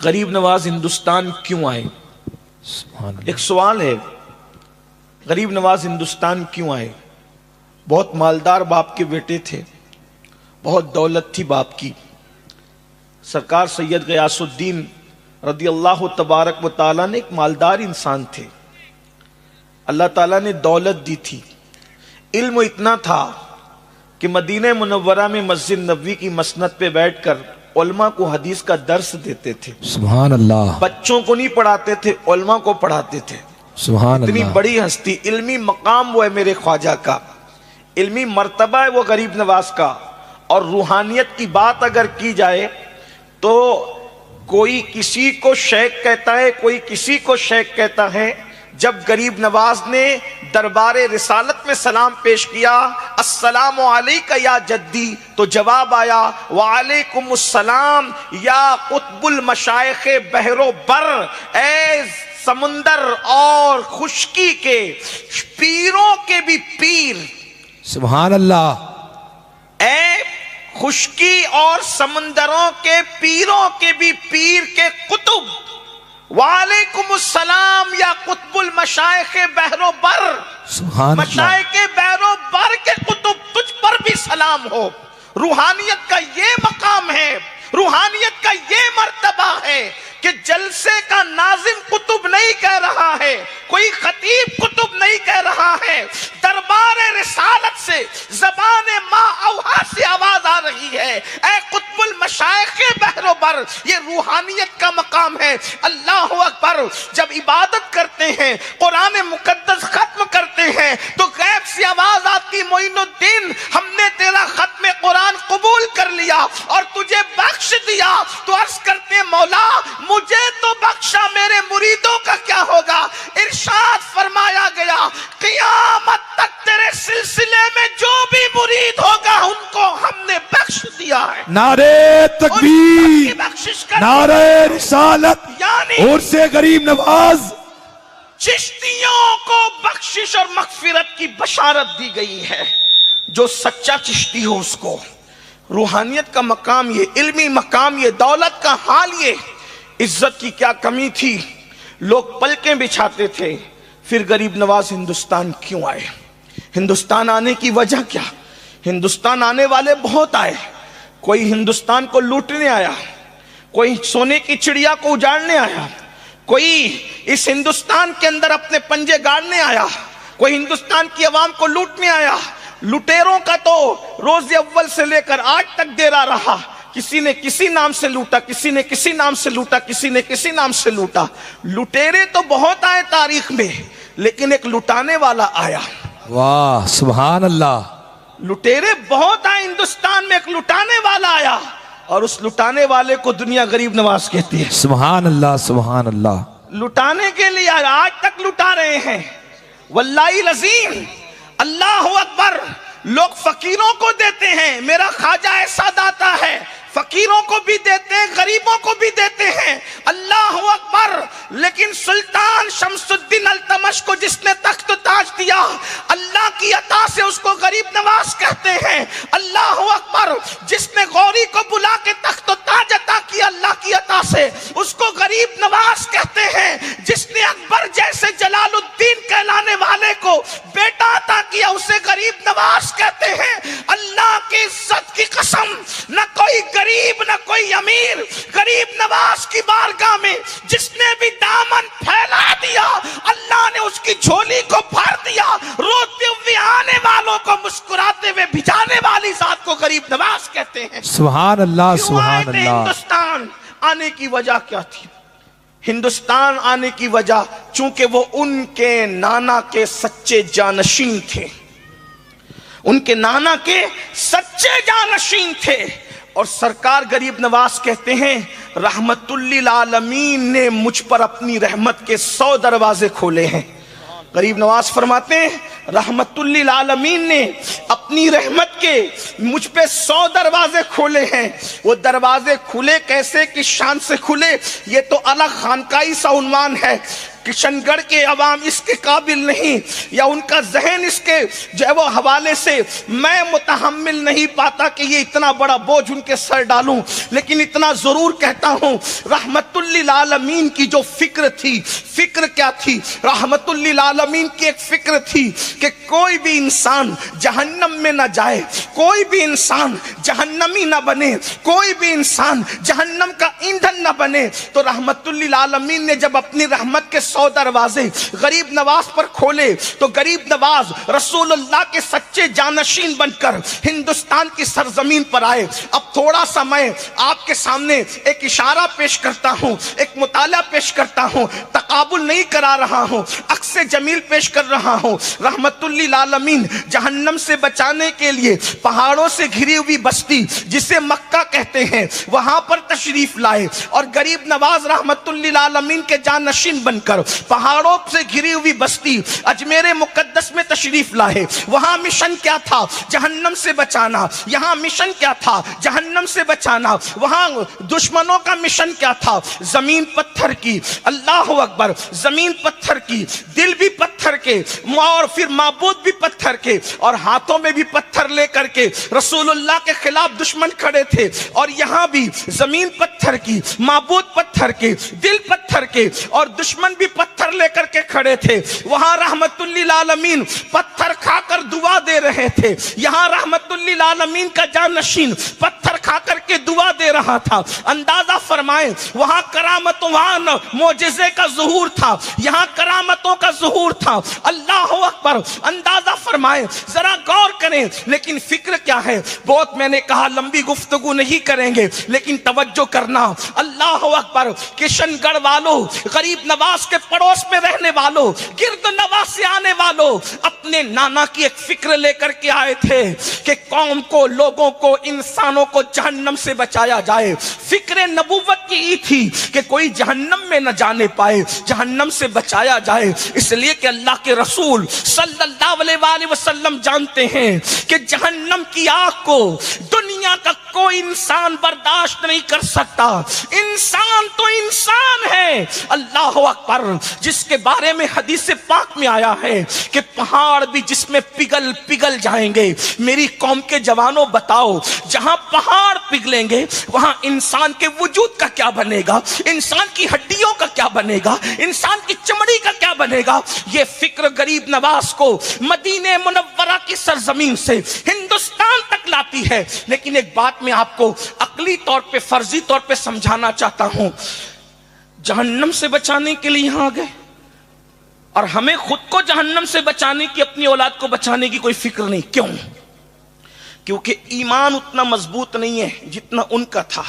غریب نواز ہندوستان کیوں آئے؟ ایک سوال ہے، غریب نواز ہندوستان کیوں آئے؟ بہت مالدار باپ کے بیٹے تھے، بہت دولت تھی باپ کی۔ سرکار سید غیاث الدین رضی اللہ تبارک و تعالیٰ نے ایک مالدار انسان تھے، اللہ تعالیٰ نے دولت دی تھی، علم اتنا تھا کہ مدینہ منورہ میں مسجد نبوی کی مسند پہ بیٹھ کر علماء کو حدیث کا درس دیتے تھے۔ سبحان اللہ۔ بچوں کو نہیں پڑھاتے تھے، علماء کو پڑھاتے تھے۔ سبحان اللہ۔ اتنی بڑی ہستی، علمی مقام وہ ہے میرے خواجہ کا، علمی مرتبہ ہے وہ غریب نواز کا۔ اور روحانیت کی بات اگر کی جائے تو کوئی کسی کو شیخ کہتا ہے، کوئی کسی کو شیخ کہتا ہے۔ جب غریب نواز نے دربار رسالت میں سلام پیش کیا، السلام علیکہ یا جدی، تو جواب آیا وعلیکم السلام یا قطب المشائخ بحر و بر، اے سمندر اور خشکی کے پیروں کے بھی پیر۔ سبحان اللہ۔ اے خشکی اور سمندروں کے پیروں کے بھی پیر کے قطب، وعلیکم السلام یا قطب المشائخ بحر و بر، مشائخ بحر و بر کے قطب، تجھ پر بھی سلام ہو۔ روحانیت کا یہ مقام ہے، روحانیت کا یہ مرتبہ ہے کہ جلسے کا ناظم قطب نہیں کہہ رہا ہے، کوئی خطیب قطب نہیں کہہ رہا ہے، دربار رسالت سے زبان ما اوحا سے آواز آ رہی ہے، اے قطب المشائخ بحر و بر۔ یہ روحانیت کا مقام ہے۔ اللہ اکبر۔ جب عبادت کرتے ہیں، قرآن مقدس ختم کرتے ہیں تو غیب سے آواز آتی، معین الدین ہم نے تیرا ختم قرآن قبول کر لیا اور تجھے بخش دیا۔ تو عرض کرتے ہیں مولا مجھے تو بخشا، میرے مریدوں کا کیا ہوگا؟ ارشاد فرمایا گیا قیامت تک تیرے سلسلے میں جو بھی مرید ہوگا ان کو ہم نے بخش دیا ہے۔ نعرہ تکبیر، نعرہ رسالت، یعنی اور سے غریب نواز چشتیوں کو بخشش اور مغفرت کی بشارت دی گئی ہے۔ جو سچا چشتی ہو اس کو روحانیت کا مقام یہ، علمی مقام یہ، دولت کا حال یہ۔ عزت کی کیا کمی تھی، لوگ پلکیں بچھاتے تھے۔ پھر غریب نواز ہندوستان کیوں آئے؟ ہندوستان آنے کی وجہ کیا؟ ہندوستان آنے والے بہت آئے، کوئی ہندوستان کو لوٹنے آیا، کوئی سونے کی چڑیا کو اجاڑنے آیا، کوئی اس ہندوستان کے اندر اپنے پنجے گاڑنے آیا، کوئی ہندوستان کی عوام کو لوٹنے آیا۔ لٹیروں کا تو روز اول سے لے کر آج تک دیرا رہا، کسی نے کسی نام سے لوٹا، کسی نے کسی نام سے لوٹا، کسی نے کسی نام سے لوٹا۔ لٹیرے تو بہت آئے تاریخ میں، لیکن ایک لٹانے والا آیا۔ واہ سبحان اللہ۔ لٹیرے بہت آئے ہندوستان میں، ایک لٹانے والا آیا، اور اس لٹانے والے کو دنیا غریب نواز کہتی ہے۔ سبحان اللہ سبحان اللہ۔ لٹانے کے لیے آج تک لٹا رہے ہیں، واللہ العظیم۔ اللہ اکبر۔ لوگ فقیروں کو دیتے ہیں، میرا خواجہ ایسا داتا ہے، فقیروں کو بھی دیتے ہیں، غریبوں کو بھی دیتے ہیں۔ اللہ اکبر۔ لیکن سلطان شمس الدین التمش کو جس نے تخت و تاج دیا، اللہ کی عطا سے اس کو غریب نواز کہتے ہیں۔ اللہ اکبر۔ جس نے غوری کو بلا کے تخت و تاج عطا کیا اللہ کی عطا سے، اس کو غریب نواز کہتے ہیں۔ جس نے اکبر جیسے جلال الدین کہلانے والے کو بیٹا عطا کیا، اسے غریب نواز کہتے ہیں۔ اللہ کی عزت کی قسم، نہ کوئی غریب نہ کوئی امیر، غریب نواز کی بارگاہ میں جس نے بھی دامن پھیلا دیا، اللہ نے اس کی جھولی کو بھر دیا۔ روتے ہوئے آنے والوں کو مسکراتے ہوئے بھجانے والی ذات کو غریب نواز کہتے ہیں۔ سبحان اللہ سبحان اللہ۔ ہندوستان آنے کی وجہ کیا تھی؟ ہندوستان آنے کی وجہ چونکہ وہ ان کے نانا کے سچے جانشین تھے، ان کے نانا کے سچے جانشین تھے۔ اور سرکار غریب نواز کہتے ہیں رحمت للعالمین نے مجھ پر اپنی رحمت کے 100 دروازے کھولے ہیں۔ غریب نواز فرماتے ہیں رحمت للعالمین نے اپنی رحمت کے مجھ پہ 100 دروازے کھولے ہیں۔ وہ دروازے کھلے کیسے، کس شان سے کھلے، یہ تو الگ خانقاہی سا عنوان ہے۔ کشن گڑھ کے عوام اس کے قابل نہیں، یا ان کا ذہن اس کے جو ہے وہ حوالے سے میں متحمل نہیں پاتا کہ یہ اتنا بڑا بوجھ ان کے سر ڈالوں، لیکن اتنا ضرور کہتا ہوں رحمت للعالمین کی جو فکر تھی، فکر کیا تھی؟ رحمت للعالمین کی ایک فکر تھی کہ کوئی بھی انسان جہنم میں نہ جائے، کوئی بھی انسان جہنمی نہ بنے، کوئی بھی انسان جہنم کا ایندھن نہ بنے۔ تو رحمت للعالمین نے جب اپنی رحمت کے 100 دروازے غریب نواز پر کھولے تو غریب نواز رسول اللہ کے سچے جانشین بن کر ہندوستان کی سرزمین پر آئے۔ اب تھوڑا سا میں آپ کے سامنے ایک اشارہ پیش کرتا ہوں، ایک مطالعہ پیش کرتا ہوں، تقابل نہیں کرا رہا ہوں، عکس جمیل پیش کر رہا ہوں۔ رحمت للعالمین جہنم سے بچانے کے لیے پہاڑوں سے گھری ہوئی بستی جسے مکہ کہتے ہیں وہاں پر تشریف لائے، اور غریب نواز رحمت للعالمین کے جانشین بن کر پہاڑوں سے گھری ہوئی بستی اجمیر مقدس میں تشریف لائے۔ وہاں مشن کیا تھا؟ جہنم سے بچانا۔ یہاں مشن کیا تھا؟ جہنم سے بچانا۔ وہاں دشمنوں کا مشن کیا تھا؟ زمین پتھر کی، اللہ اکبر، زمین پتھر کی، دل بھی پتھر کے، اور پھر معبود بھی پتھر کے، اور ہاتھوں میں بھی پتھر لے کر کے رسول اللہ کے خلاف دشمن کھڑے تھے۔ اور یہاں بھی زمین پتھر کی، معبود پتھر کے، دل پتھر کے، اور دشمن بھی پتھر لے کر کے کھڑے تھے۔ وہاں رحمت للعالمین پتھر کھا کر دعا دے رہے تھے، یہاں رحمت للعالمین کا جانشین پتھر کھا کر کے دعا دے رہا تھا۔ اندازہ فرمائیں وہاں کرامتوں، وہاں معجزے کا ظہور تھا، یہاں کرامتوں کا ظہور تھا۔ اللہ اکبر، اندازہ فرمائیں، ذرا غور کریں۔ لیکن فکر کیا ہے؟ بہت میں نے کہا لمبی گفتگو نہیں کریں گے، لیکن توجہ کرنا۔ اللہ اکبر، کشن گڑھ والوں، غریب نواز کے پڑوس میں رہنے والوں، گرد نواز سے آنے والوں، اپنے نانا کی ایک فکر لے کر کے آئے تھے کہ قوم کو، لوگوں کو، انسانوں کو جہنم سے بچایا جائے۔ فکر نبوت کی یہ تھی کہ کوئی جہنم میں نہ جانے پائے، جہنم سے بچایا جائے۔ اس لیے کہ اللہ کے رسول صلی اللہ علیہ وآلہ وسلم جانتے ہیں کہ جہنم کی آگ کو دنیا کا کوئی انسان برداشت نہیں کر سکتا۔ انسان تو انسان ہے، اللہ اکبر، جس کے بارے میں حدیث پاک میں آیا ہے کہ پہاڑ بھی جس میں پگھل جائیں گے۔ میری قوم کے جوانوں بتاؤ، جہاں پہاڑ پگھلیں گے وہاں انسان کے وجود کا کیا بنے گا؟ انسان کی ہڈیوں کا کیا بنے گا؟ انسان کی چمڑی کا کیا بنے گا؟ یہ فکر غریب نواز کو مدینہ منورہ کی سرزمین سے ہندوستان تک لاتی ہے۔ لیکن ایک بات میں آپ کو عقلی طور پہ، فرضی طور پہ سمجھانا چاہتا ہوں، جہنم سے بچانے کے لیے یہاں آ گئے، اور ہمیں خود کو جہنم سے بچانے کی، اپنی اولاد کو بچانے کی کوئی فکر نہیں۔ کیوں؟ کیونکہ ایمان اتنا مضبوط نہیں ہے جتنا ان کا تھا۔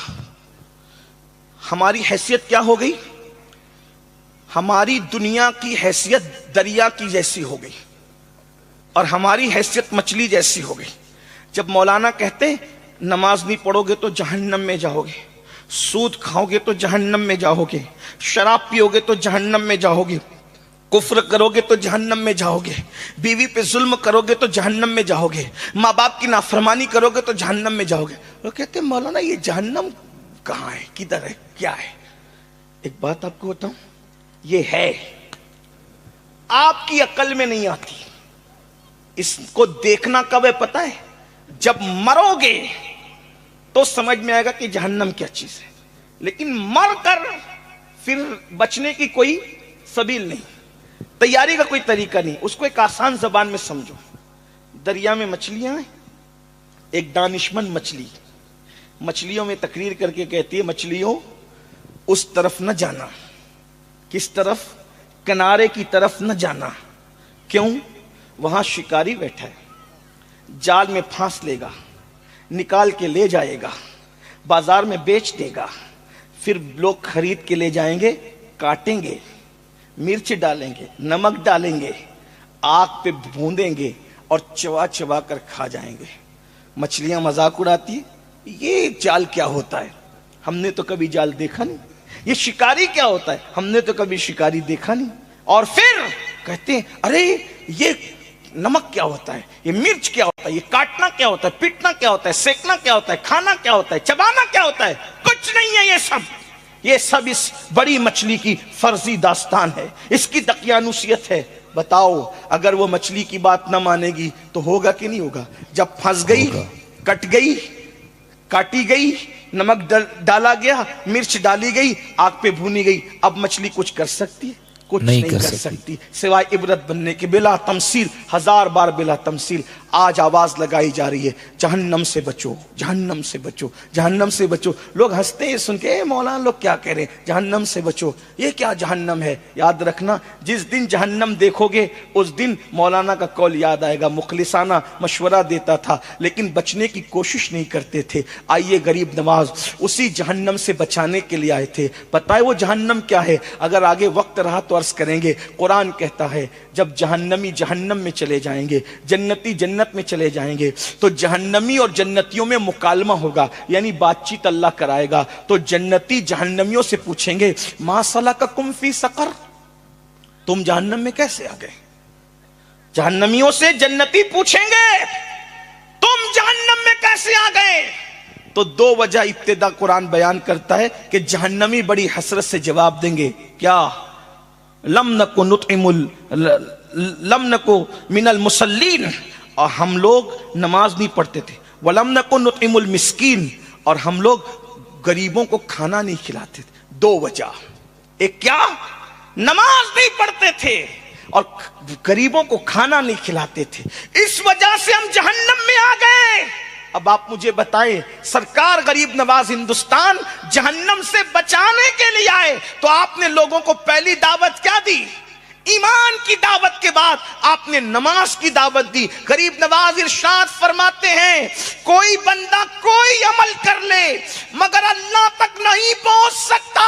ہماری حیثیت کیا ہو گئی؟ ہماری دنیا کی حیثیت دریا کی جیسی ہو گئی، اور ہماری حیثیت مچھلی جیسی ہو گئی۔ جب مولانا کہتے نماز نہیں پڑھو گے تو جہنم میں جاؤ گے، سود کھاؤ گے تو جہنم میں جاؤ گے، شراب پیو گے تو جہنم میں جاؤ گے، کفر کرو گے تو جہنم میں جاؤ گے، بیوی پہ ظلم کرو گے تو جہنم میں جاؤ گے، ماں باپ کی نافرمانی کرو گے تو جہنم میں جاؤ گے۔ وہ کہتے ہیں مولانا یہ جہنم کہاں ہے، کدھر ہے، کیا ہے؟ ایک بات آپ کو بتاؤں، یہ ہے، آپ کی عقل میں نہیں آتی۔ اس کو دیکھنا کب ہے پتہ ہے؟ جب مرو گے تو سمجھ میں آئے گا کہ جہنم کیا چیز ہے، لیکن مر کر پھر بچنے کی کوئی سبیل نہیں، تیاری کا کوئی طریقہ نہیں۔ اس کو ایک آسان زبان میں سمجھو، دریا میں مچھلیاں ہیں، ایک دانشمند مچھلیوں میں تقریر کر کے کہتی ہے مچھلیوں اس طرف نہ جانا۔ کس طرف؟ کنارے کی طرف نہ جانا۔ کیوں؟ وہاں شکاری بیٹھا ہے، جال میں پھانس لے گا، نکال کے لے جائے گا، بازار میں بیچ دے گا، پھر لوگ خرید کے لے جائیں گے، کاٹیں گے، مرچ ڈالیں گے، نمک ڈالیں گے، آگ پہ بھوندیں گے اور چبا چبا کر کھا جائیں گے۔ مچھلیاں مذاق اڑاتی ہیں، یہ جال کیا ہوتا ہے، ہم نے تو کبھی جال دیکھا نہیں۔ یہ شکاری کیا ہوتا ہے، ہم نے تو کبھی شکاری دیکھا نہیں۔ اور پھر کہتے ہیں ارے یہ نمک کیا ہوتا ہے، یہ مرچ کیا ہوتا ہے، یہ کاٹنا کیا ہوتا ہے، پیٹنا کیا ہوتا ہے، سیکنا کیا ہوتا ہے، کھانا کیا ہوتا ہے، چبانا کیا ہوتا ہے، کچھ نہیں ہے یہ سب۔ یہ سب اس بڑی مچھلی کی فرضی داستان ہے، اس کی دقیانوسیت ہے۔ بتاؤ اگر وہ مچھلی کی بات نہ مانے گی تو ہوگا کہ نہیں ہوگا؟ جب پھنس گئی، کٹ گئی، کاٹی گئی، نمک ڈالا گیا، مرچ ڈالی گئی، آگ پہ بھونی گئی، اب مچھلی کچھ کر سکتی ہے؟ کچھ نہیں کر سکتی سوائے عبرت بننے کے، بلا تمثیل، ہزار بار بلا تمثیل۔ آج آواز لگائی جا رہی ہے جہنم سے بچو، جہنم سے بچو، جہنم سے بچو۔ لوگ ہنستے ہیں سن کے، اے مولانا لوگ کیا کہہ رہے ہیں جہنم سے بچو، یہ کیا جہنم ہے؟ یاد رکھنا جس دن جہنم دیکھو گے اس دن مولانا کا قول یاد آئے گا، مخلصانہ مشورہ دیتا تھا لیکن بچنے کی کوشش نہیں کرتے تھے۔ آئیے غریب نواز اسی جہنم سے بچانے کے لیے آئے تھے۔ پتہ ہے وہ جہنم کیا ہے؟ اگر آگے وقت رہا تو عرض کریں گے۔ قرآن کہتا ہے جب جہنمی جہنم میں چلے جائیں گے، جنتی جنت میں چلے جائیں گے، تو جہنمی اور جنتیوں میں مکالمہ ہوگا، یعنی بات چیت اللہ کرائے گا۔ تو جنتی جہنمیوں سے پوچھیں گے ما سلککم فی سقر، تم جہنم میں کیسے آ گئے؟ جہنمیوں سے جنتی پوچھیں گے تم جہنم میں کیسے آ گئے؟ تو دو وجہ ابتدا قرآن بیان کرتا ہے کہ جہنمی بڑی حسرت سے جواب دیں گے، کیا؟ لم نکو من المصلین، اور ہم لوگ نماز نہیں پڑھتے تھے، ولم نکو نطعم المسکین، اور ہم لوگ غریبوں کو کھانا نہیں کھلاتے تھے۔ دو وجہ، ایک کیا؟ نماز نہیں پڑھتے تھے اور غریبوں کو کھانا نہیں کھلاتے تھے، اس وجہ سے ہم جہنم میں آ گئے۔ اب آپ مجھے بتائیں سرکار غریب نواز ہندوستان جہنم سے بچانے کے لیے آئے تو آپ نے لوگوں کو پہلی دعوت کیا دی؟ ایمان کی دعوت کے بعد آپ نے نماز کی دعوت دی۔ غریب نواز ارشاد فرماتے ہیں کوئی بندہ کوئی عمل کر لے مگر اللہ تک نہیں پہنچ سکتا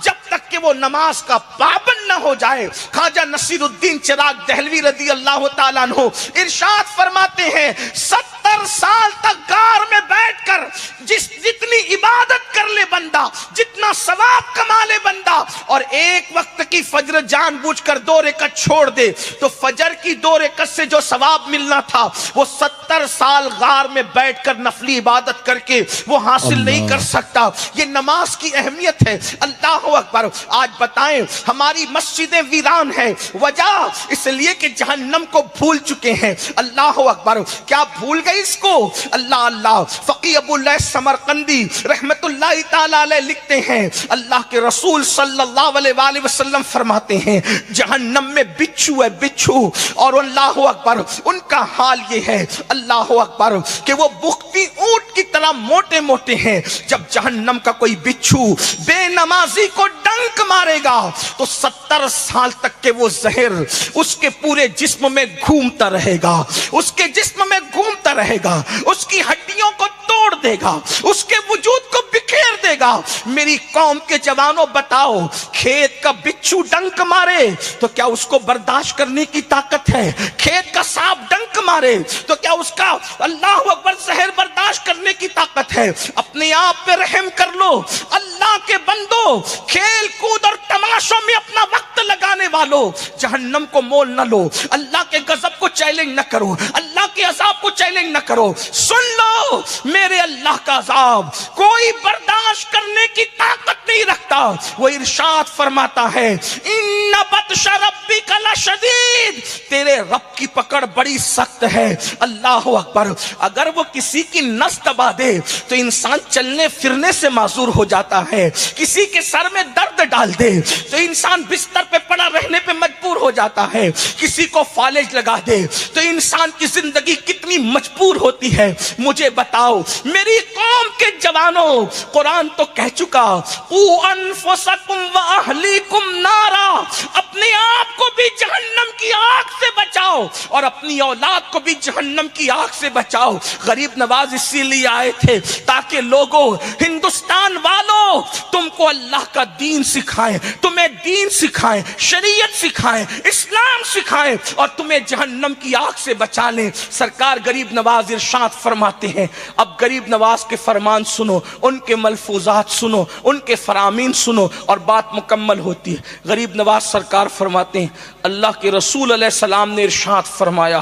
جب تک کہ وہ نماز کا پابند نہ ہو جائے۔ خواجہ نصیر الدین چراغ دہلوی رضی اللہ تعالیٰ عنہ ارشاد فرماتے ہیں 70 سال تک غار میں بیٹھ کر جتنی عبادت کر لے بندہ، جتنا ثواب کما لے بندہ، اور ایک وقت کی فجر جان بوجھ کر 2 رکعت چھوڑ دے تو فجر کی 2 رکعت سے جو ثواب ملنا تھا وہ 70 سال غار میں بیٹھ کر نفلی عبادت کر کے وہ حاصل نہیں کر سکتا۔ یہ نماز کی اہمیت ہے۔ اللہ اکبر۔ آج بتائیں ہماری مسجدیں ویران ہیں، وجہ اس لیے کہ جہنم کو بھول چکے ہیں۔ اللہ اکبر۔ کیا بھول گئے اس کو؟ اللہ اللہ۔ فقی ابو اللہ سمرقندی رحمت اللہ تعالی علیہ لکھتے ہیں اللہ کے رسول صلی اللہ علیہ وآلہ وسلم فرماتے ہیں جہنم میں بچھو ہے، بچھو، اور اللہ اکبر ان کا حال یہ ہے اللہ اکبر کہ وہ بختی اونٹ کی طرح موٹے موٹے ہیں۔ جب جہنم کا کوئی بچھو بے نمازی کو ڈنک مارے گا تو 70 سال تک کہ وہ زہر اس کے پورے جسم میں گھومتا رہے گا، اس کے جسم میں گھومتا رہے گا، اس کی ہڈیوں کو توڑ دے گا، اس کے وجود کو بکھیر دے گا۔ میری قوم کے جوانوں بتاؤ کھیت کا بچھو ڈنک مارے تو کیا اس کو برداشت کرنے کی طاقت ہے؟ کھیت کا سانپ ڈنک مارے تو کیا اس کا اللہ اکبر زہر برداشت کرنے کی طاقت ہے؟ اپنے آپ پہ رحم کر لو اللہ کے بندو، کھیل کود اور تماشوں میں اپنا وقت لگانے والوں، جہنم کو مول نہ لو، اللہ کے غضب کو چیلنج نہ کرو، اللہ کے عذاب کو چیلنج نہ کرو۔ سن لو میرے اللہ کا عذاب کوئی برداشت کرنے کی طاقت نہیں رکھتا۔ وہ ارشاد فرماتا ہے ان بطش ربک لشدید، تیرے رب کی پکڑ بڑی سخت ہے۔ اللہ اکبر۔ اگر وہ کسی کی نس دبا دے تو انسان چلنے پھرنے سے معذور ہو جاتا ہے، کسی کے سر میں درد ڈال دے تو انسان بستر پہ پڑا رہنے پہ مجبور ہو جاتا ہے، کسی کو فالج لگا دے تو انسان کی زندگی کتنی مجبور ہوتی ہے۔ مجھے بتاؤ میری قوم کے جوانوں، قرآن تو کہہ چکا قوا انفسکم واہلیکم نارا، اپنے آپ کو بھی جہنم کی آگ سے بچاؤ اور اپنی اولاد کو بھی جہنم کی آگ سے بچاؤ۔ غریب نواز اسی لیے آئے تھے تاکہ لوگوں، ہندوستان والوں، تم کو اللہ کا دین سکھائیں، تمہیں دین سکھائیں، شریعت سکھائیں، اسلام سکھائیں اور تمہیں جہنم کی آگ سے بچا لیں۔ سرکار غریب نواز ارشاد فرماتے ہیں، اب غریب نواز کے فرمان سنو، ان کے ملفوظات سنو، ان کے فرامین سنو اور بات مکمل ہوتی ہے۔ غریب نواز سرکار فرماتے ہیں اللہ کے رسول علیہ السلام نے ارشاد فرمایا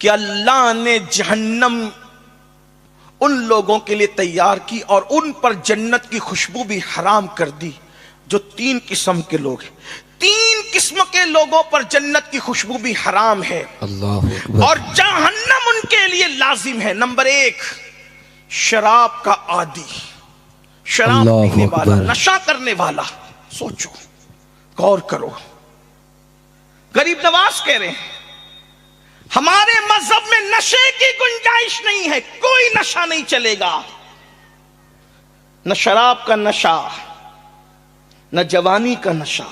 کہ اللہ نے جہنم ان لوگوں کے لیے تیار کی اور ان پر جنت کی خوشبو بھی حرام کر دی جو 3 قسم کے لوگ ہیں. 3 قسم کے لوگوں پر جنت کی خوشبو بھی حرام ہے اللہ اکبر. اور جہنم ان کے لیے لازم ہے. نمبر 1 شراب کا عادی، شراب اللہ پینے والا، اکبر. نشہ کرنے والا. سوچو، غور کرو. غریب نواز کہہ رہے ہیں ہمارے مذہب میں نشے کی گنجائش نہیں ہے، کوئی نشہ نہیں چلے گا. نہ شراب کا نشہ، نہ جوانی کا نشہ،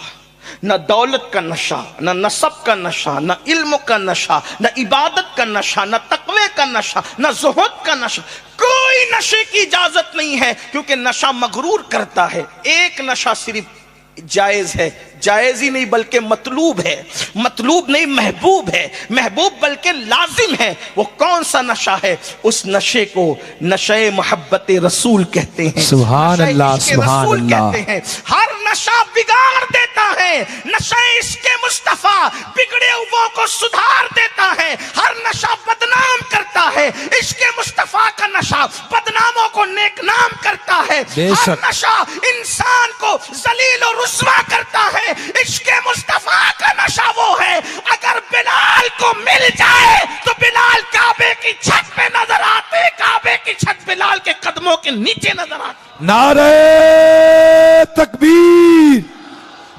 نہ دولت کا نشہ، نہ نسب کا نشہ، نہ علم کا نشہ، نہ عبادت کا نشہ، نہ تقوی کا نشہ، نہ زہد کا نشہ. کوئی نشے کی اجازت نہیں ہے کیونکہ نشہ مغرور کرتا ہے. ایک نشہ صرف جائز ہے، جائز ہی نہیں بلکہ مطلوب ہے، مطلوب نہیں محبوب ہے، محبوب بلکہ لازم ہے. وہ کون سا نشہ ہے؟ اس نشے کو نشے محبت رسول کہتے ہیں. سبحان نشے اللہ، عشق سبحان رسول اللہ. کہتے ہیں. ہر نشہ بگاڑ دیتا ہے، نشہ عشق مصطفیٰ بگڑے ہوئوں کو سدھار دیتا ہے. ہر نشہ بدنام کرتا ہے، عشق مصطفیٰ کا نشہ بدناموں کو نیک نام کرتا ہے. بے ہر شک. نشہ انسان کو ذلیل اور رسوا کرتا ہے. عشق مصطفیٰ کا نشہ وہ ہے اگر بلال کو مل جائے تو بلال کعبے کی چھت پہ نظر آتے، کعبے کی چھت بلال کے قدموں کے نیچے نظر آتی. نعرہ تکبیر،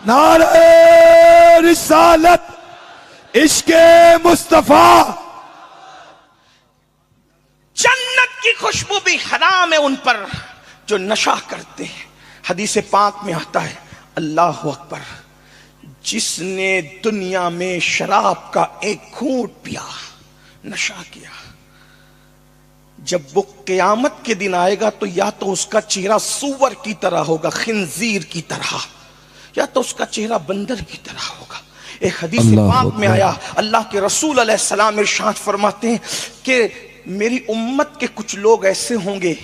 نعرہ رسالت، عشق مصطفیٰ. جنت کی خوشبو بھی حرام ہے ان پر جو نشہ کرتے ہیں. حدیث پاک میں آتا ہے اللہ اکبر، جس نے دنیا میں شراب کا ایک گھونٹ پیا، نشہ کیا، جب وہ قیامت کے دن آئے گا تو یا تو اس کا چہرہ سور کی طرح ہوگا، خنزیر کی طرح، یا تو اس کا چہرہ بندر کی طرح ہوگا. ایک حدیث اللہ پاک میں اکبر. آیا اللہ کے رسول علیہ السلام ارشاد فرماتے ہیں کہ میری امت کے کچھ لوگ ایسے ہوں گے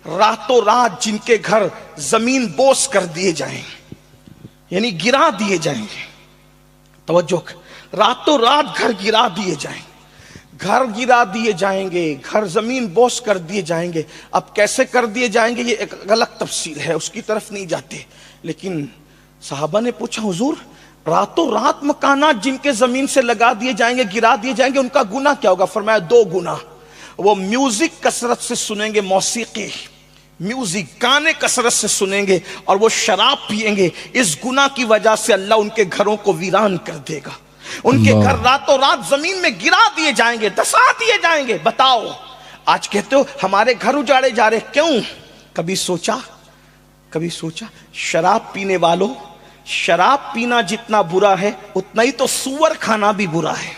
راتوں رات جن کے گھر زمین بوس کر دیے جائیں، یعنی گرا دیے جائیں گے. توجہ، راتوں رات گھر گرا دیے جائیں، گھر گرا دیے جائیں گے، گھر زمین بوس کر دیے جائیں گے. اب کیسے کر دیے جائیں گے یہ ایک غلط تفسیر ہے، اس کی طرف نہیں جاتے. لیکن صحابہ نے پوچھا حضور راتوں رات مکانات جن کے زمین سے لگا دیے جائیں گے، گرا دیے جائیں گے، ان کا گناہ کیا ہوگا؟ فرمایا 2 گناہ. وہ میوزک کثرت سے سنیں گے، موسیقی میوزک گانے کثرت سے سنیں گے، اور وہ شراب پیئیں گے. اس گناہ کی وجہ سے اللہ ان کے گھروں کو ویران کر دے گا. ان کے گھر راتوں رات زمین میں گرا دیے جائیں گے، دسا دیے جائیں گے. بتاؤ آج کہتے ہو ہمارے گھر اجاڑے جا رہے، کیوں؟ کبھی سوچا شراب پینے والوں، شراب پینا جتنا برا ہے اتنا ہی تو سور کھانا بھی برا ہے.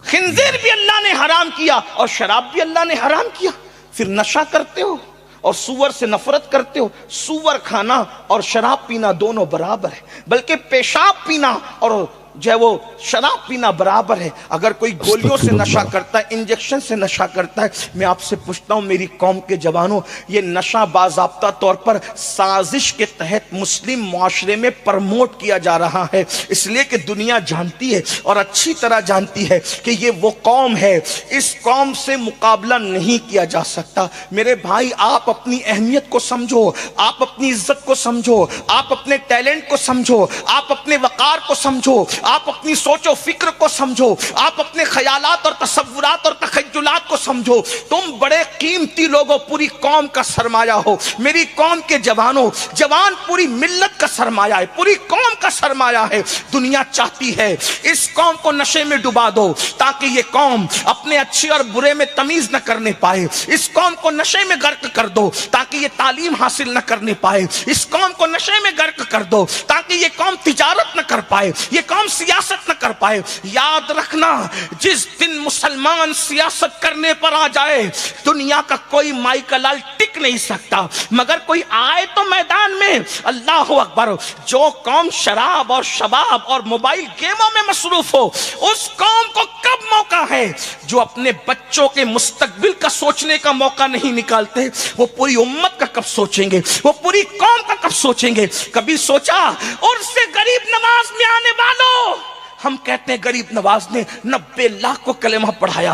خنزیر بھی اللہ نے حرام کیا اور شراب بھی اللہ نے حرام کیا. پھر نشہ کرتے ہو اور سور سے نفرت کرتے ہو. سور کھانا اور شراب پینا دونوں برابر ہے، بلکہ پیشاب پینا اور جو ہے وہ شراب پینا برابر ہے. اگر کوئی گولیوں سے نشہ کرتا ہے، انجیکشن سے نشہ کرتا ہے، میں آپ سے پوچھتا ہوں میری قوم کے جوانوں، یہ نشہ باضابطہ طور پر سازش کے تحت مسلم معاشرے میں پرموٹ کیا جا رہا ہے. اس لیے کہ دنیا جانتی ہے اور اچھی طرح جانتی ہے کہ یہ وہ قوم ہے، اس قوم سے مقابلہ نہیں کیا جا سکتا. میرے بھائی آپ اپنی اہمیت کو سمجھو، آپ اپنی عزت کو سمجھو، آپ اپنے ٹیلنٹ کو سمجھو، آپ اپنے وقار کو سمجھو، آپ اپنی سوچ و فکر کو سمجھو، آپ اپنے خیالات اور تصورات اور تخیلات کو سمجھو. تم بڑے قیمتی لوگوں، پوری قوم کا سرمایہ ہو. میری قوم کے جوانوں، جوان پوری ملت کا سرمایہ ہے، پوری قوم کا سرمایہ ہے. دنیا چاہتی ہے اس قوم کو نشے میں ڈبا دو تاکہ یہ قوم اپنے اچھے اور برے میں تمیز نہ کرنے پائے. اس قوم کو نشے میں غرق کر دو تاکہ یہ تعلیم حاصل نہ کرنے پائے. اس قوم کو نشے میں غرق کر دو تاکہ یہ قوم تجارت نہ کر پائے، یہ قوم سیاست نہ کر پائے. یاد رکھنا جس دن مسلمان سیاست کرنے پر آ جائے دنیا کا کوئی مائی کا لال ٹک نہیں سکتا مگر کوئی آئے تو میدان میں. اللہ اکبر. جو قوم شراب اور شباب اور موبائل گیموں میں مصروف ہو اس قوم کو کب موقع ہے؟ جو اپنے بچوں کے مستقبل کا سوچنے کا موقع نہیں نکالتے وہ پوری امت کا کب سوچیں گے؟ وہ پوری قوم کا کب سوچیں گے؟ کبھی سوچا؟ اور سے غریب نواز میں آنے والوں، ہم کہتے ہیں غریب نواز نے 90 لاکھ کو کلمہ پڑھایا.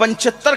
75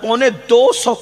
225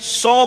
100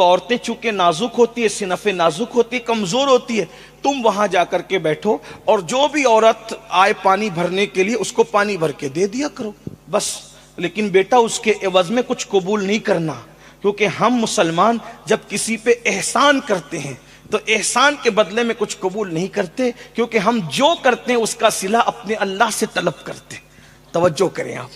تو عورتیں چونکہ نازک ہوتی ہے، صنفیں نازک ہوتی ہے، کمزور ہوتی ہے، تم وہاں جا کر کے بیٹھو اور جو بھی عورت آئے پانی بھرنے کے لیے اس کو پانی بھر کے دے دیا کرو بس. لیکن بیٹا اس کے عوض میں کچھ قبول نہیں کرنا، کیونکہ ہم مسلمان جب کسی پہ احسان کرتے ہیں تو احسان کے بدلے میں کچھ قبول نہیں کرتے، کیونکہ ہم جو کرتے ہیں اس کا صلہ اپنے اللہ سے طلب کرتے ہیں. توجہ کریں آپ.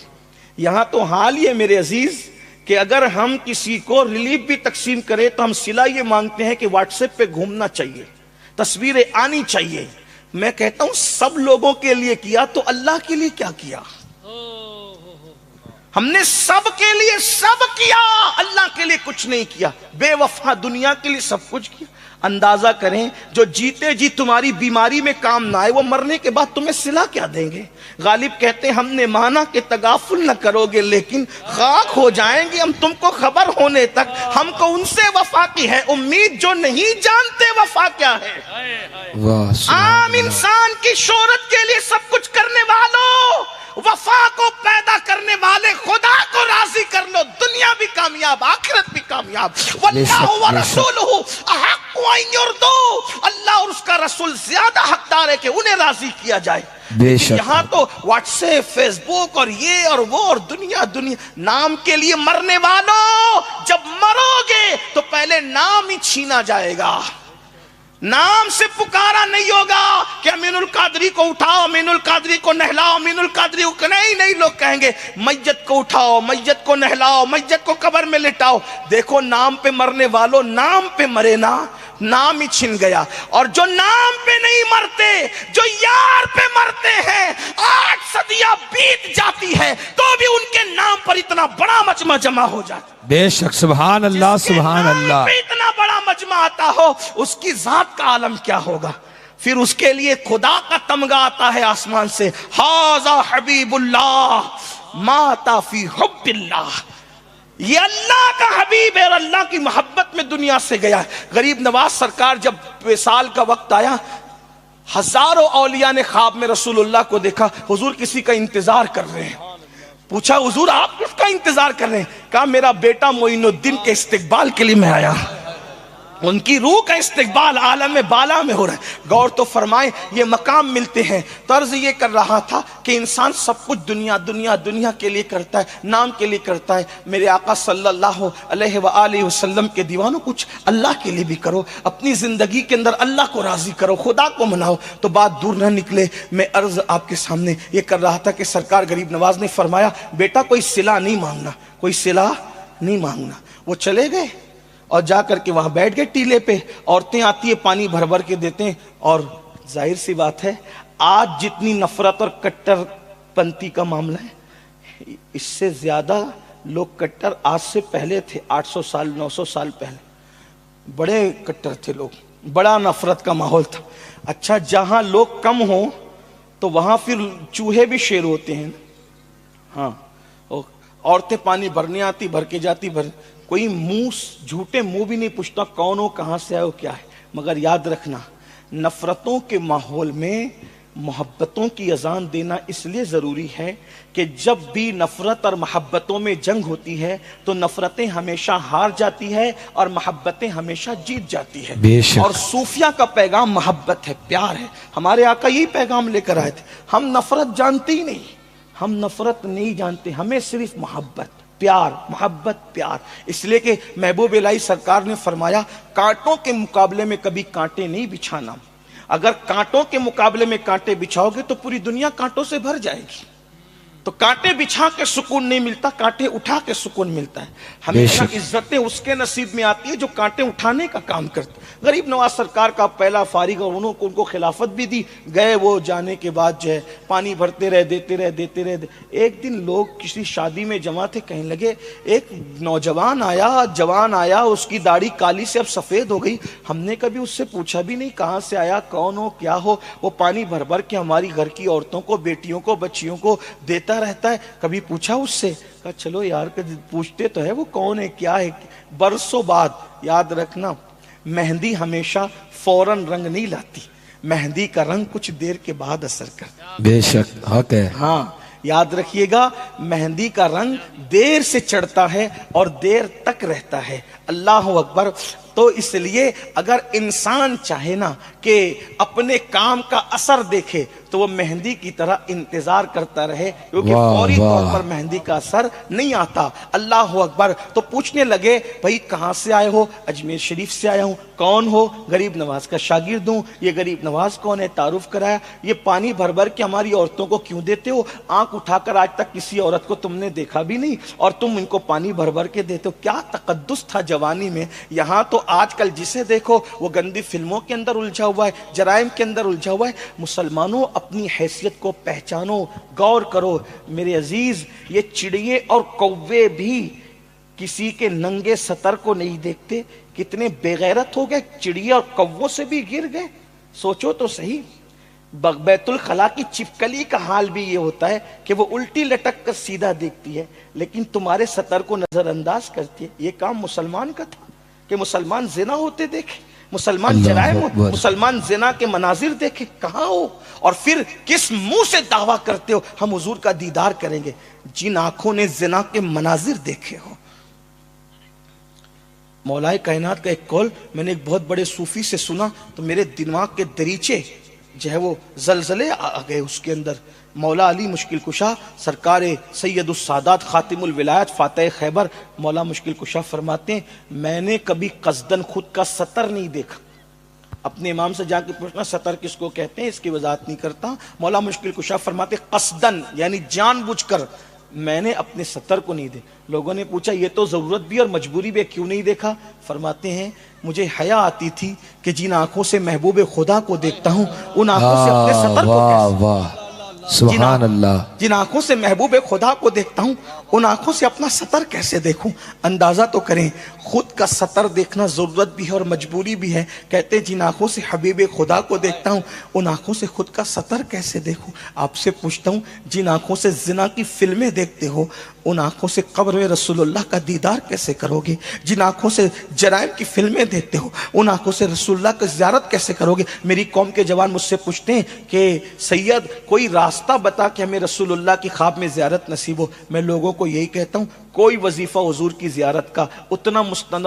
یہاں تو حال یہ میرے عزیز کہ اگر ہم کسی کو ریلیف بھی تقسیم کریں تو ہم صلہ یہ مانگتے ہیں کہ واٹس ایپ پہ گھومنا چاہیے، تصویریں آنی چاہیے. میں کہتا ہوں سب لوگوں کے لیے کیا تو اللہ کے لیے کیا کیا؟ ہم نے سب کے لیے سب کیا، اللہ کے لیے کچھ نہیں کیا. بے وفا دنیا کے لیے سب کچھ کیا. اندازہ کریں جو جیتے جی تمہاری بیماری میں کام نہ آئے وہ مرنے کے بعد تمہیں صلہ کیا دیں گے؟ غالب کہتے ہیں ہم نے مانا کہ تغافل نہ کرو گے لیکن خاک ہو جائیں گے ہم تم کو خبر ہونے تک. ہم کو ان سے وفا کی ہے امید جو نہیں جانتے وفا کیا ہے. عام انسان کی شہرت کے لیے سب کچھ کرنے والوں، وفا کو پیدا کرنے والے خدا کو راضی کر لو، دنیا بھی کامیاب آخرت بھی کامیاب. واللہ ورسولہ احق ان یرضوا، اللہ اور اس کا رسول زیادہ حقدار ہے کہ انہیں راضی کیا جائے. یہاں تو واٹس ایپ، فیس بک اور یہ اور وہ اور دنیا نام کے لیے مرنے والوں، جب مرو گے تو پہلے نام ہی چھینا جائے گا. نام سے پکارا نہیں ہوگا کہ امین القادری کو اٹھاؤ، امین القادری کو نہلاؤ، امین القادری کو نہیں. لوگ کہیں گے میت کو اٹھاؤ، میت کو نہلاؤ، میت کو قبر میں لٹاؤ. دیکھو نام پہ مرنے والوں نام پہ مرے نا، نام ہی چھن گیا. اور جو نام پہ نہیں مرتے، جو یار پہ مرتے ہیں، 8 صدیاں بیت جاتی ہے تو بھی ان کے نام پر اتنا بڑا مجمع جمع ہو جاتا. بے شک سبحان اللہ سبحان اللہ. اتنا بڑا مجمع آتا ہو اس کی ذات کا عالم کیا ہوگا. پھر اس کے لیے خدا کا تمغہ آتا ہے آسمان سے، ھذا حبیب اللہ مات فی حب اللہ. یہ اللہ کا حبیب ہے اور اللہ کی محبت میں دنیا سے گیا ہے. غریب نواز سرکار جب وصال کا وقت آیا، ہزاروں اولیاء نے خواب میں رسول اللہ کو دیکھا. حضور کسی کا انتظار کر رہے ہیں. پوچھا حضور آپ کس کا انتظار کر رہے ہیں؟ کہا میرا بیٹا معین الدین کے استقبال کے لیے میں آیا. ان کی روح کا استقبال عالم بالا میں ہو رہا ہے. غور تو فرمائیں یہ مقام ملتے ہیں. طرز یہ کر رہا تھا کہ انسان سب کچھ دنیا کے لیے کرتا ہے، نام کے لیے کرتا ہے. میرے آقا صلی اللہ علیہ وآلہ وسلم کے دیوانوں کچھ اللہ کے لیے بھی کرو، اپنی زندگی کے اندر اللہ کو راضی کرو، خدا کو مناؤ تو بات دور نہ نکلے. میں عرض آپ کے سامنے یہ کر رہا تھا کہ سرکار غریب نواز نے فرمایا بیٹا کوئی صلہ نہیں مانگنا، کوئی صلہ نہیں مانگنا. وہ چلے گئے اور جا کر کے وہاں بیٹھ گئے ٹیلے پہ. عورتیں آتی ہیں پانی بھر بھر کے دیتے ہیں. اور ظاہر سی بات ہے آج جتنی نفرت اور کٹر پنتی کا معاملہ ہے اس سے زیادہ لوگ کٹر آج سے پہلے تھے. 800 سال 900 سال پہلے بڑے کٹر تھے لوگ، بڑا نفرت کا ماحول تھا. اچھا جہاں لوگ کم ہوں تو وہاں پھر چوہے بھی شیر ہوتے ہیں. ہاں عورتیں پانی بھرنے آتی، بھر کے جاتی، کوئی منہ جھوٹے منہ بھی نہیں پوچھتا کون ہو، کہاں سے آئے ہو، کیا ہے. مگر یاد رکھنا نفرتوں کے ماحول میں محبتوں کی اذان دینا اس لیے ضروری ہے کہ جب بھی نفرت اور محبتوں میں جنگ ہوتی ہے تو نفرتیں ہمیشہ ہار جاتی ہے اور محبتیں ہمیشہ جیت جاتی ہے. اور صوفیہ کا پیغام محبت ہے، پیار ہے. ہمارے آقا یہی پیغام لے کر آئے تھے. ہم نفرت جانتے ہی نہیں، ہم نفرت نہیں جانتے، ہمیں صرف محبت، پیار، محبت، پیار. اس لیے کہ محبوب الہی سرکار نے فرمایا کانٹوں کے مقابلے میں کبھی کانٹے نہیں بچھانا. اگر کانٹوں کے مقابلے میں کانٹے بچھاؤ گے تو پوری دنیا کانٹوں سے بھر جائے گی. تو کانٹے بچھا کے سکون نہیں ملتا، کانٹے اٹھا کے سکون ملتا ہے. ہمیشہ عزتیں اس کے نصیب میں آتی ہے جو کانٹے اٹھانے کا کام کرتے. غریب نواز سرکار کا پہلا فارغ اور ان کو خلافت بھی دی. گئے وہ جانے کے بعد جو ہے پانی بھرتے رہے، دیتے رہے. ایک دن لوگ کسی شادی میں جمع تھے، کہنے لگے ایک نوجوان آیا، اس کی داڑھی کالی سے اب سفید ہو گئی. ہم نے کبھی اس سے پوچھا بھی نہیں کہاں سے آیا، کون ہو، کیا ہو. وہ پانی بھر بھر کے ہماری گھر کی عورتوں کو، بیٹیوں کو، بچیوں کو دیتا رہتا ہے. کبھی پوچھا اس سے؟ کہا چلو یار پوچھتے تو ہے وہ کون ہے، کیا ہے. برسوں بعد یاد رکھنا مہندی ہمیشہ فوراً رنگ نہیں لاتی، مہندی کا رنگ کچھ دیر کے بعد اثر کرتا. بے شک حق ہے. ہاں یاد رکھیے گا مہندی کا رنگ دیر سے چڑھتا ہے اور دیر تک رہتا ہے. اللہ اکبر. تو اس لیے اگر انسان چاہے نا کہ اپنے کام کا اثر دیکھے تو وہ مہندی کی طرح انتظار کرتا رہے, کیونکہ فوری طور پر مہندی کا اثر نہیں آتا. اللہ اکبر. تو پوچھنے لگے بھائی کہاں سے آئے ہو؟ اجمیر شریف سے آیا ہوں. کون ہو؟ غریب نواز کا شاگرد ہوں. یہ غریب نواز کون ہے؟ تعارف کرایا. یہ پانی بھر بھر کے ہماری عورتوں کو کیوں دیتے ہو؟ آنکھ اٹھا کر آج تک کسی عورت کو تم نے دیکھا بھی نہیں اور تم ان کو پانی بھر بھر کے دیتے ہو. کیا تقدس تھا جوانی میں. یہاں تو آج کل جسے دیکھو وہ گندی فلموں کے اندر الجھا ہوا ہے, جرائم کے اندر الجھا ہوا ہے. مسلمانوں اپنی حیثیت کو پہچانو, غور کرو. میرے عزیز یہ چڑیے اور کوے بھی کسی کے ننگے سطر کو نہیں دیکھتے. کتنے بے غیرت ہو گئے, چڑیے اور کووں سے بھی گر گئے. سوچو تو صحیح. بیت الخلا کی چپکلی کا حال بھی یہ ہوتا ہے کہ وہ الٹی لٹک کر سیدھا دیکھتی ہے لیکن تمہارے سطر کو نظر انداز کرتی ہے. یہ کام مسلمان کا تھا کہ مسلمان زنا ہوتے دیکھے, مسلمان جرائم ہو, مسلمان زنا کے مناظر دیکھے. کہاں ہو؟ اور پھر کس منہ سے دعویٰ کرتے ہو ہم حضور کا دیدار کریں گے جن آنکھوں نے زنا کے مناظر دیکھے ہو. مولائے کائنات کا ایک قول میں نے ایک بہت بڑے صوفی سے سنا تو میرے دماغ کے دریچے جو ہے وہ زلزلے آ گئے اس کے اندر. مولا علی مشکل کشا سرکار سید السادات خاتم الولایت فاتح خیبر مولا مشکل کشا فرماتے ہیں میں نے کبھی قصدن خود کا سطر نہیں دیکھا. اپنے امام سے جا کے پوچھنا سطر کس کو کہتے ہیں, اس کی وضاحت نہیں کرتا. مولا مشکل کشا فرماتے قصدن یعنی جان بوجھ کر میں نے اپنے سطر کو نہیں دیکھا. لوگوں نے پوچھا یہ تو ضرورت بھی اور مجبوری بھی, کیوں نہیں دیکھا؟ فرماتے ہیں مجھے حیا آتی تھی کہ جن آنکھوں سے محبوب خدا کو دیکھتا ہوں ان آنکھوں سے اپنے سطر کو کیسے, سبحان اللہ, جن آنکھوں سے محبوب خدا کو دیکھتا ہوں ان آنکھوں سے اپنا سطر کیسے دیکھوں. اندازہ تو کریں خود کا سطر دیکھنا ضرورت بھی ہے اور مجبوری بھی ہے. کہتے ہیں جن آنکھوں سے حبیب خدا کو دیکھتا ہوں ان آنکھوں سے خود کا سطر کیسے دیکھوں. آپ سے پوچھتا ہوں جن آنکھوں سے زنا کی فلمیں دیکھتے ہو ان آنکھوں سے قبر میں رسول اللہ کا دیدار کیسے کرو گے؟ جن آنکھوں سے جرائم کی فلمیں دیکھتے ہو ان آنکھوں سے رسول اللہ کی زیارت کیسے کرو گے؟ میری قوم کے جوان مجھ سے پوچھتے ہیں کہ سید کوئی راستہ بتا کہ ہمیں رسول اللہ کی خواب میں زیارت نصیب ہو. میں لوگوں کو یہی کہتا ہوں کوئی وظیفہ حضور کی زیارت کا اتنا مستند